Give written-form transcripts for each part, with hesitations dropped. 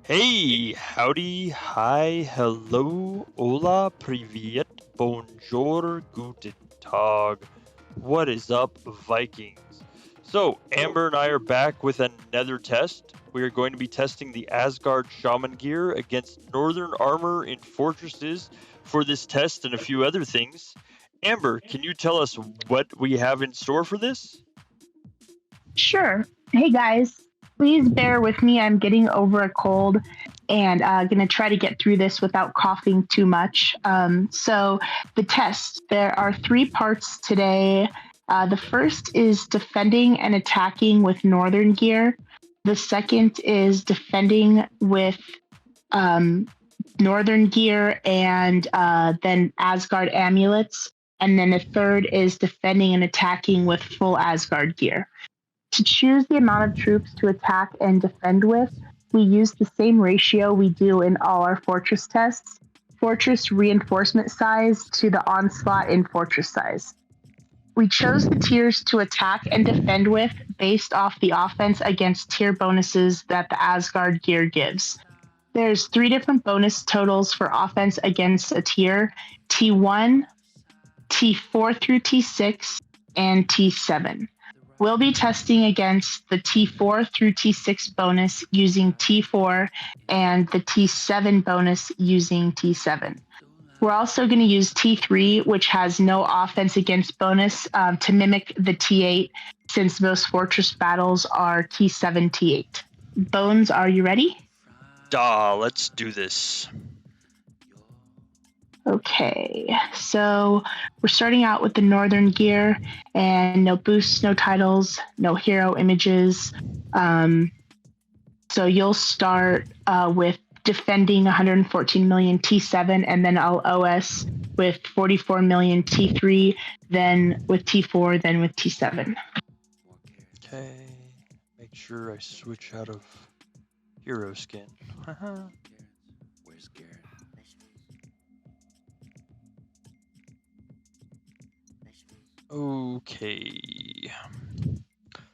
Hey, howdy, hi, hello, hola, privyet, bonjour, guten tag. What is up, Vikings? So, Amber and I are back with another test. We are going to be testing the Asgard Shaman gear against Northern armor in fortresses for this test and a few other things. Amber, can you tell us what we have in store for this? Sure. Hey guys, please bear with me. I'm getting over a cold and going to try to get through this without coughing too much. So, the test there are three parts today. The first is defending and attacking with Northern gear, the second is defending with um, Northern gear and then Asgard amulets. And then the third is defending and attacking with full Asgard gear. To choose the amount of troops to attack and defend with, we use the same ratio we do in all our fortress tests: fortress reinforcement size to the onslaught in fortress size. We chose the tiers to attack and defend with based off the offense against tier bonuses that the Asgard gear gives. There's three different bonus totals for offense against a tier: T1, T4 through T6, and T7. We'll be testing against the T4 through T6 bonus using T4 and the T7 bonus using T7. We're also going to use T3, which has no offense against bonus, to mimic the T8, since most fortress battles are T7, T8. Bones, are you ready? Let's do this. Okay, so we're starting out with the Northern gear, and no boosts, no titles, no hero images. So you'll start with defending 114 million T7, and then I'll OS with 44 million T3, then with T4, then with T7. Okay, make sure I switch out of hero skin. Okay.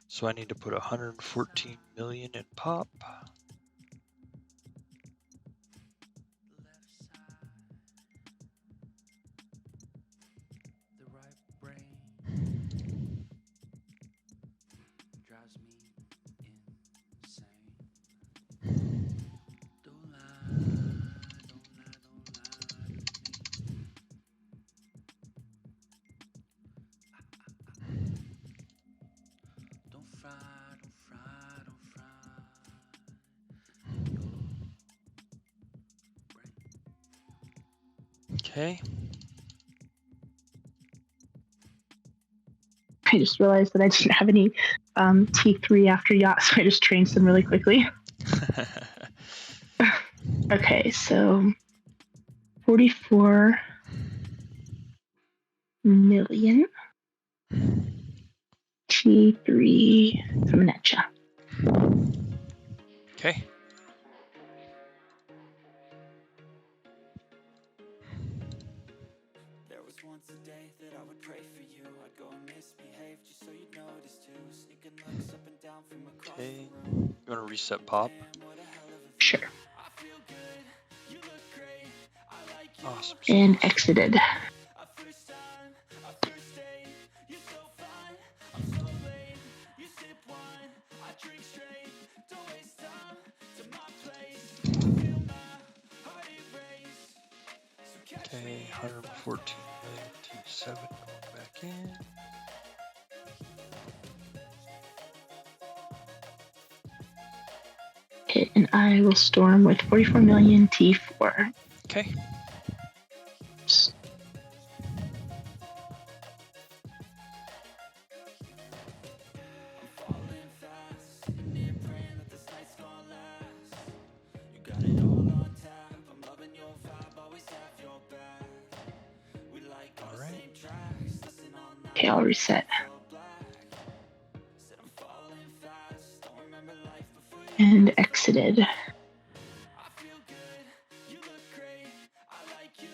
So I need to put 114 million in pop. Okay. I just realized that I didn't have any T3 after yacht, so I just trained some really quickly. Okay, so 44 million T3 coming at ya. Okay. There was once a day that I would pray for you. I'd go and misbehave just so you'd notice too. Sneaking looks up and down from across Okay. the room. You want to reset pop? Damn, what a hell of a view. Sure. I feel good, you look great. I like you. Awesome. And exited. A first time, a first date. You're so fine, I'm so late. You sip wine, I drink straight. Don't waste time to my place. I feel my heart erase. So catch Okay, me if I 114 million T7 going back in. Okay, and I will storm with 44 million T4. Okay. falling fast, sitting here praying that this night's gonna last. You got it all on tap, I'm loving your vibe, always have your back. We like all the same tracks, listen all night. Okay, I'll reset. So black. Said I'm falling fast, don't remember life before you. And exited. I feel good, you look great. I like you,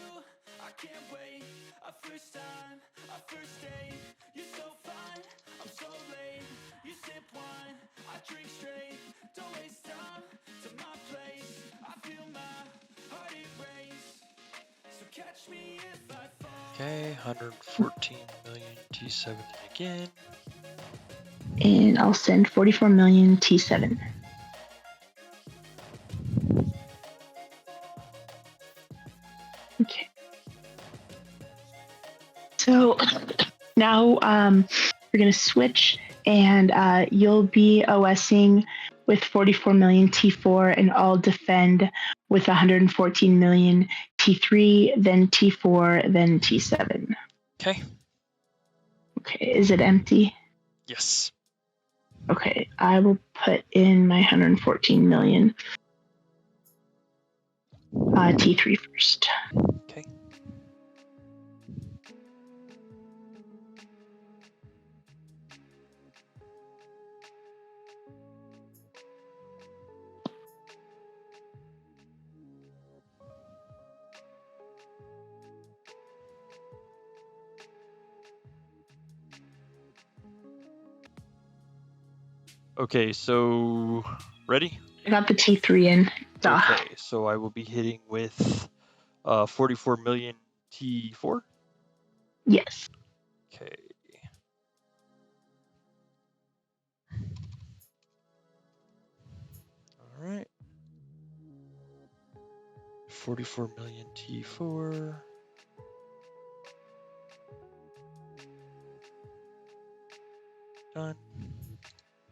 I can't wait. A first time, a first date. You're so fine, I'm so late. You sip wine, I drink straight. Don't waste time to my place. Okay, 114 million T7 again. And I'll send 44 million T7. Okay. So now we're going to switch, and you'll be OSing with 44 million T4, and I'll defend with 114 million T3, then T4, then T7. Okay. Okay, is it empty? Yes. Okay, I will put in my 114 million T3 first. Okay. Okay, so ready? I got the T3 in. Duh. Okay, so I will be hitting with 44 million T4. Yes. Okay. All right. 44 million T4. Done.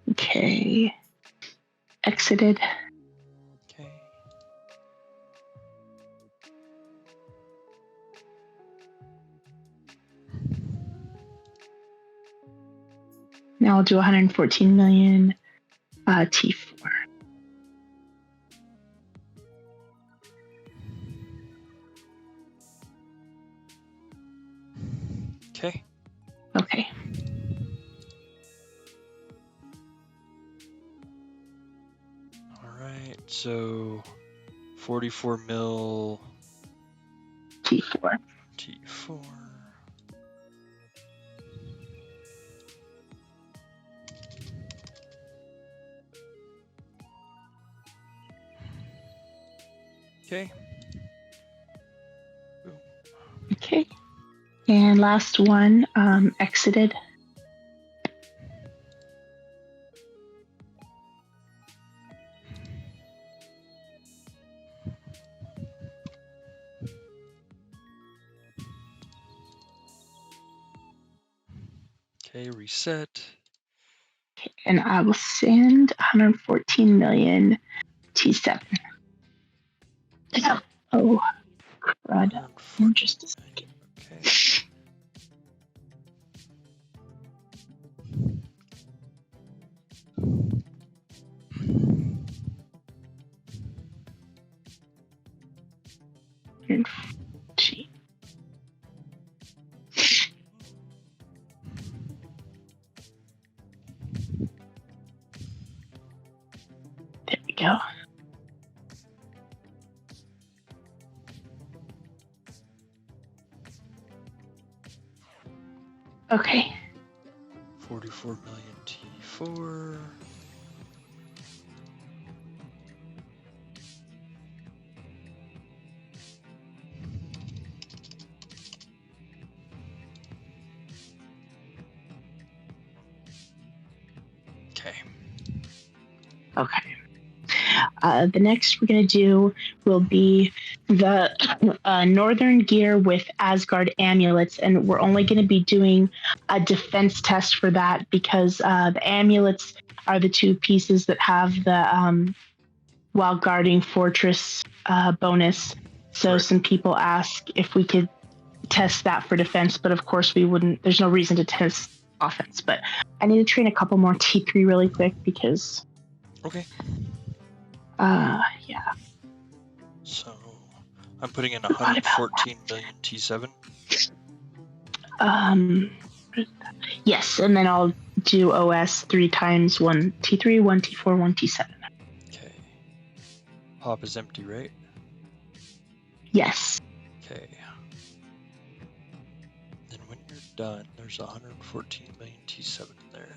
Okay. Exited. Okay. Now I'll do 114 million T4. Okay. Okay. All right. So 44 mil T4. T4. Okay. Okay. And last one, exited. Okay, reset. And I will send 114 million T7. Oh, crud. In just a second. Okay. Gee. There we go. Okay. 44 million T4. Okay. Okay. The next we're going to do will be the northern gear with Asgard amulets, and we're only going to be doing a defense test for that because the amulets are the two pieces that have the while guarding fortress bonus. So Right. some people ask if we could test that for defense, but of course we wouldn't. There's no reason to test offense. But I need to train a couple more T3 really quick because. Okay. Yeah. So I'm putting in 114 million T7. Yes, and then I'll do OS 3 times, 1 T3, 1 T4, 1 T7. Okay. Pop is empty, right? Yes. Okay. Then when you're done, there's 114 million T7 in there.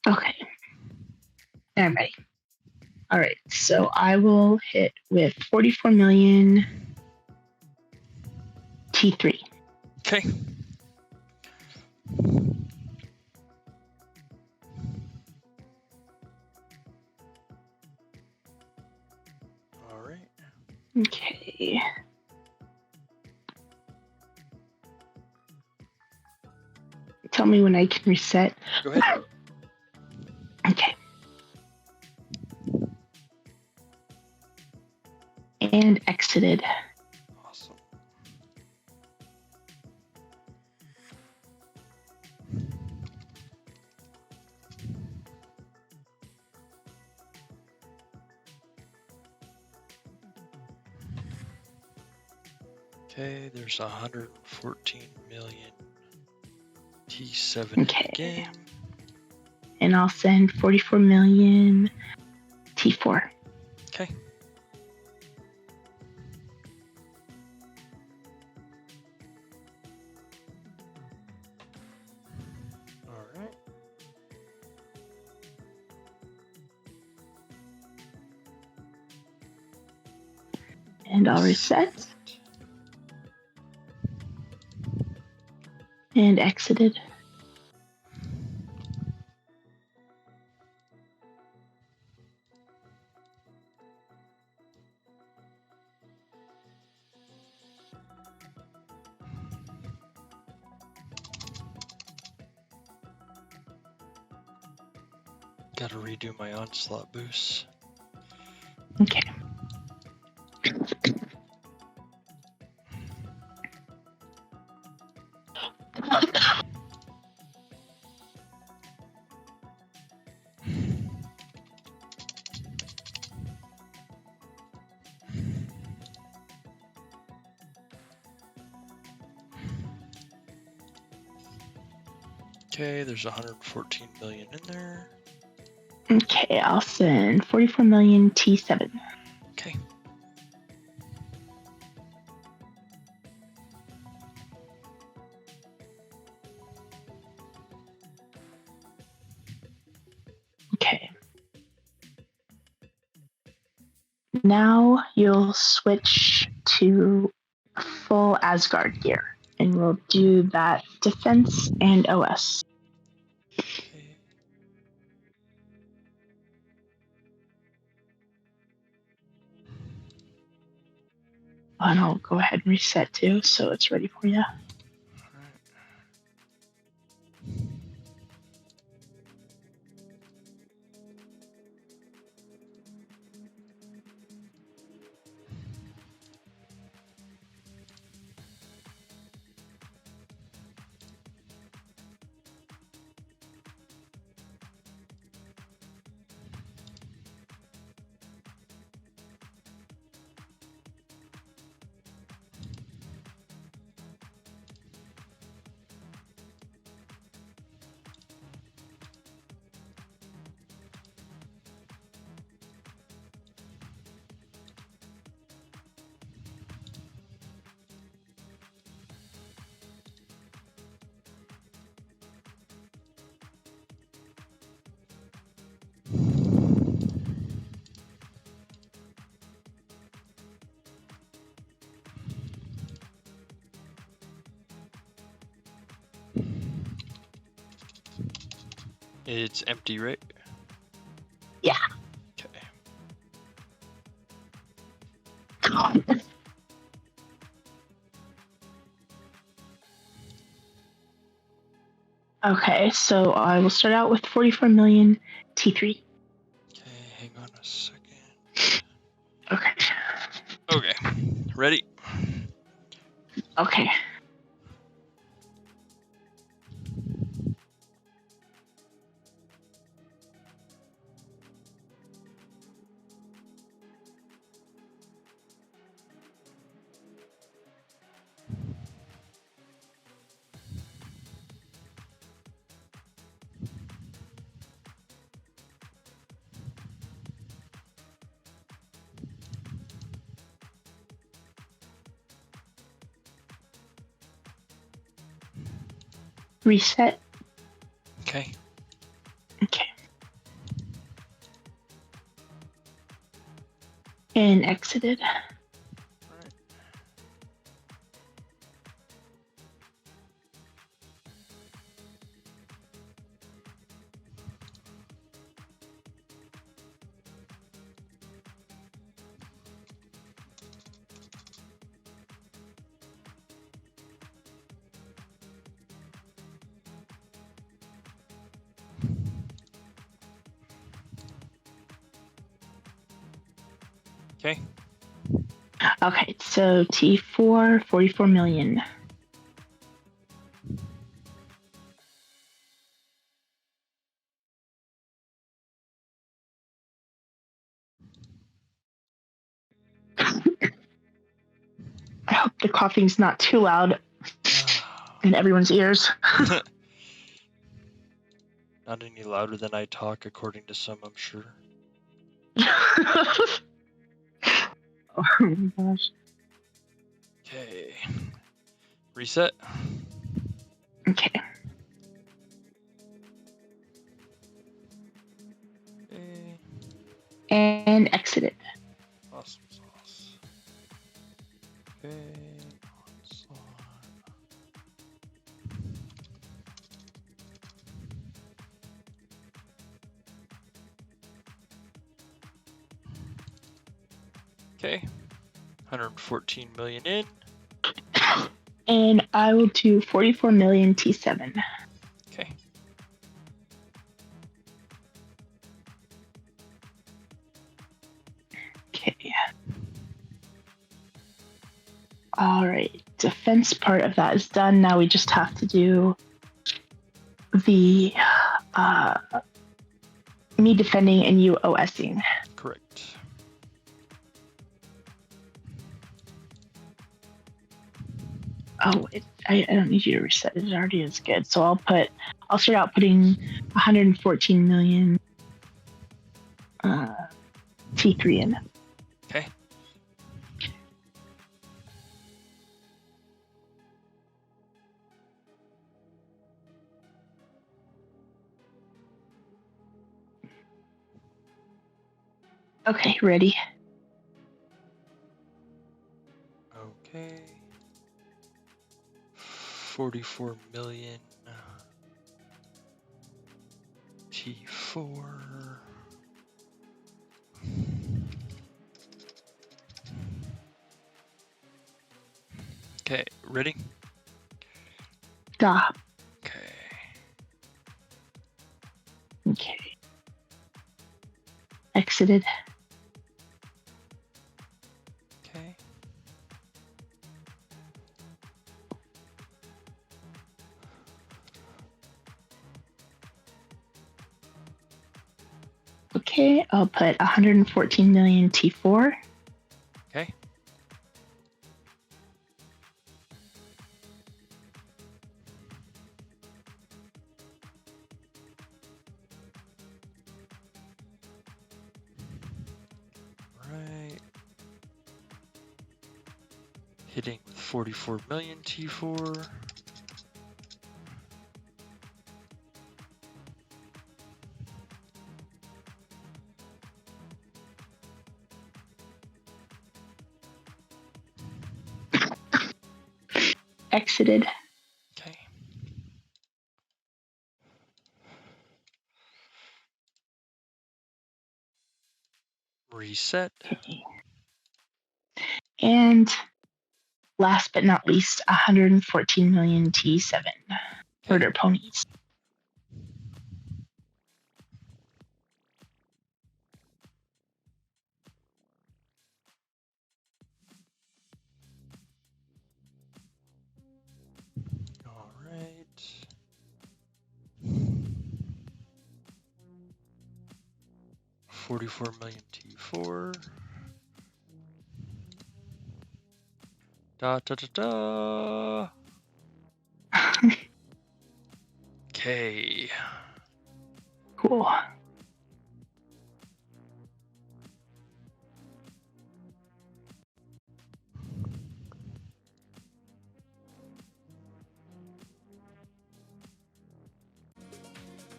Okay. I'm ready. All right. So I will hit with 44 million T3. Okay. All right. Okay. Tell me when I can reset. Go ahead. Okay. And exited. Awesome. Okay, there's 114 million T7 in Okay. the game. And I'll send 44 million T4. Okay. All right. And I'll reset. And exited. Gotta redo my onslaught boost. Okay. Okay, there's 114 million in there. Okay, I'll send 44 million T7. Okay. Okay. Now you'll switch to full Asgard gear, and we'll do that defense and OS. Okay. And I'll go ahead and reset too, so it's ready for you. All right. It's empty, right? Yeah. Okay. Okay, so I will start out with 44 million T3. Okay, hang on a second. Okay. Okay, ready? Okay. Reset. Okay. Okay. And exited. Right. Okay. Okay, so T4, 44 million. I hope the coughing's not too loud in everyone's ears. Not any louder than I talk, according to some, I'm sure. Oh my gosh. Okay. Reset. Okay. Okay. And exited. Awesome sauce. Okay. Onslaught. Okay. 114 million in. And I will do 44 million T7. Okay. Okay. All right. Defense part of that is done. Now we just have to do the me defending and you OSing. Correct. Oh, I don't need you to reset it. It already is good. So I'll start out putting 114 million T3 in. Okay. Okay, ready. Okay. 44 million T4. Okay, ready? Stop. Okay. Okay. Exited. Okay. Okay, I'll put 114 million T4. Okay. Right. Hitting with 44 million T4. Exited. Okay. Reset. Okay. And last but not least, 114 million T7. Okay. Murder ponies. All right. $44 million T4. Da da da da. Okay. Cool.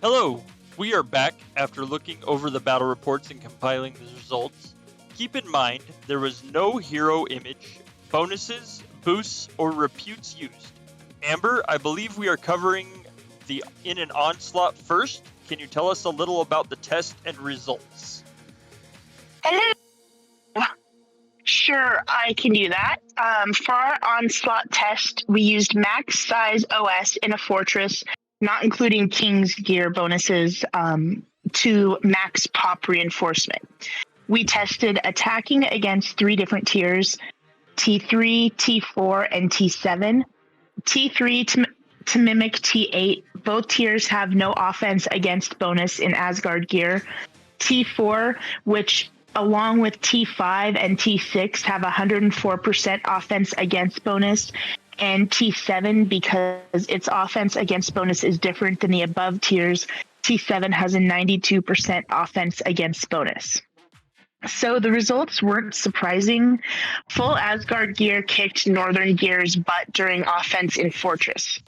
Hello, we are back after looking over the battle reports and compiling the results. keep in mind there was no hero image, bonuses, boosts, or reputes used. Amber, I believe we are covering the in an onslaught first. Can you tell us a little about the test and results? Hello. Sure, I can do that. For our onslaught test, we used max size OS in a fortress, not including King's gear bonuses, to max pop reinforcement. We tested attacking against 3 different tiers: T3, T4, and T7. T3 to mimic T8. Both tiers have no offense against bonus in Asgard gear. T4, which along with T5 and T6 have 104% offense against bonus, and T7, because its offense against bonus is different than the above tiers, T7 has a 92% offense against bonus. So the results weren't surprising. Full Asgard gear kicked Northern gear's butt during offense in Fortress.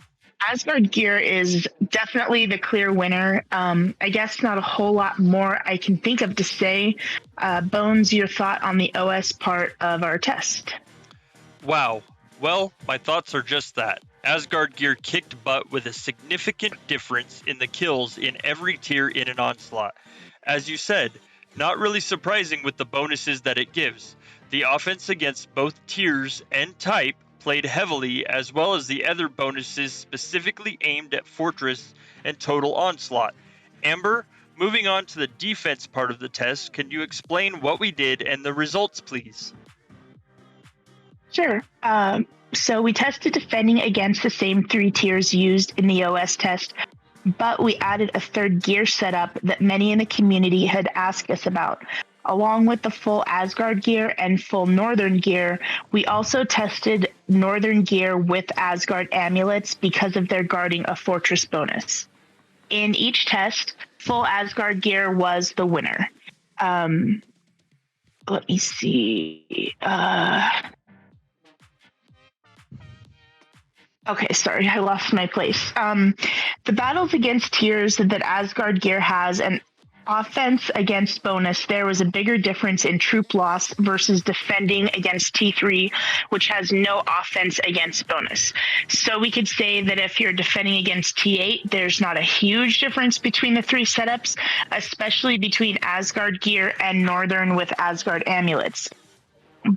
Asgard gear is definitely the clear winner. I guess not a whole lot more I can think of to say. Bones, your thought on the OS part of our test? Wow. Well, my thoughts are just that. Asgard gear kicked butt with a significant difference in the kills in every tier in an onslaught. As you said, not really surprising with the bonuses that it gives. The offense against both tiers and type played heavily, as well as the other bonuses specifically aimed at Fortress and Total Onslaught. Amber, moving on to the defense part of the test, can you explain what we did and the results, please? Sure. So we tested defending against the same 3 tiers used in the OS test, but we added a 3rd gear setup that many in the community had asked us about. Along with the full Asgard gear and full Northern gear, we also tested Northern gear with Asgard amulets because of their guarding a fortress bonus. In each test, full Asgard gear was the winner. Let me see. Okay, sorry, I lost my place. The battles against tiers that Asgard gear has an offense against bonus, there was a bigger difference in troop loss versus defending against T3, which has no offense against bonus. So we could say that if you're defending against T8, there's not a huge difference between the 3 setups, especially between Asgard gear and Northern with Asgard amulets.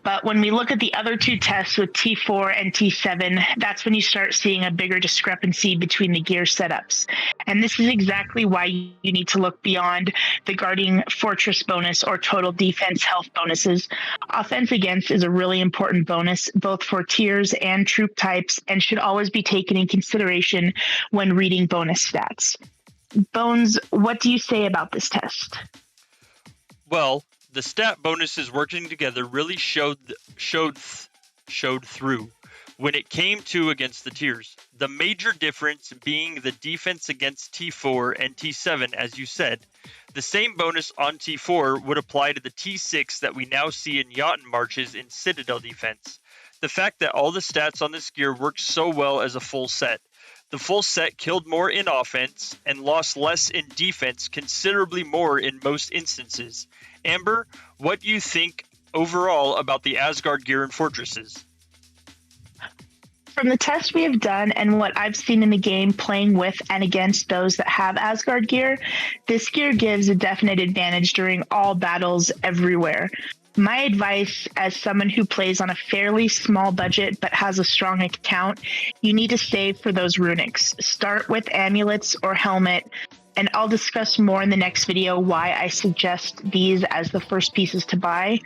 But when we look at the other 2 tests with T4 and T7, that's when you start seeing a bigger discrepancy between the gear setups. And this is exactly why you need to look beyond the guarding fortress bonus or total defense health bonuses. Offense against is a really important bonus, both for tiers and troop types, and should always be taken in consideration when reading bonus stats. Bones, what do you say about this test? Well, the stat bonuses working together really showed through when it came to against the tiers. The major difference being the defense against T4 and T7, as you said. The same bonus on T4 would apply to the T6 that we now see in Jotun marches in Citadel defense. The fact that all the stats on this gear worked so well as a full set. The full set killed more in offense and lost less in defense, considerably more in most instances. Amber, what do you think overall about the Asgard gear and fortresses? From the tests we have done and what I've seen in the game playing with and against those that have Asgard gear, this gear gives a definite advantage during all battles everywhere. My advice as someone who plays on a fairly small budget but has a strong account, you need to save for those runics. Start with amulets or helmet, and I'll discuss more in the next video why I suggest these as the first pieces to buy.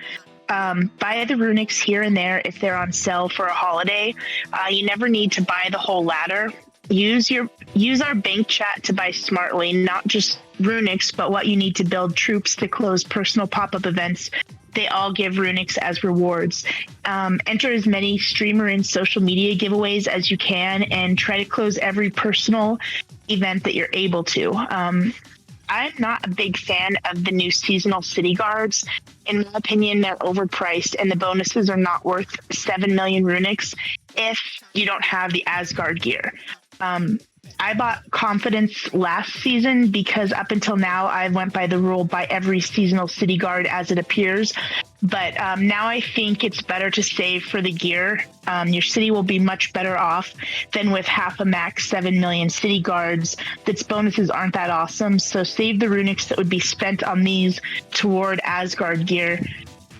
Buy the runics here and there if they're on sale for a holiday. You never need to buy the whole ladder. Use our bank chat to buy smartly, not just runics, but what you need to build troops to close personal pop-up events. They all give runics as rewards. Enter as many streamer and social media giveaways as you can and try to close every personal event that you're able to. I'm not a big fan of the new seasonal city guards. In my opinion, they're overpriced and the bonuses are not worth 7 million runics if you don't have the Asgard gear. I bought Confidence last season because up until now I went by the rule by every seasonal city guard as it appears. But now I think it's better to save for the gear. Your city will be much better off than with half a max 7 million city guards. Its bonuses aren't that awesome. So save the runics that would be spent on these toward Asgard gear.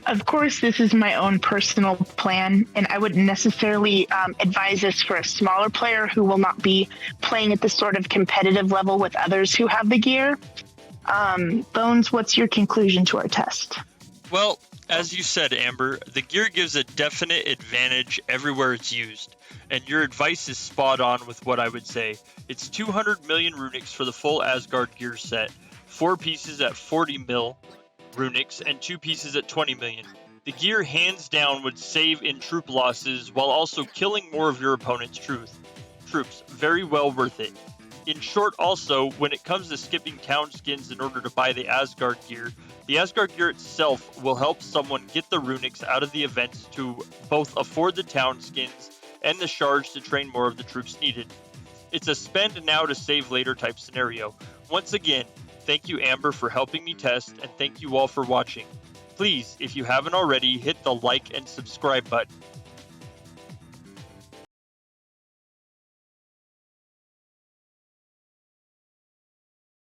Of course, this is my own personal plan, and I wouldn't necessarily advise this for a smaller player who will not be playing at the sort of competitive level with others who have the gear. Bones, what's your conclusion to our test? Well, as you said, Amber, the gear gives a definite advantage everywhere it's used, and your advice is spot on with what I would say. It's 200 million runics for the full Asgard gear set, 4 pieces at 40 mil runics, and 2 pieces at 20 million. The gear hands down would save in troop losses while also killing more of your opponent's troops. Very well worth it. In short, also, when it comes to skipping town skins in order to buy the Asgard gear itself will help someone get the runics out of the events to both afford the town skins and the shards to train more of the troops needed. It's a spend now to save later type scenario. Once again, thank you, Amber, for helping me test, and thank you all for watching. Please, if you haven't already, hit the like and subscribe button.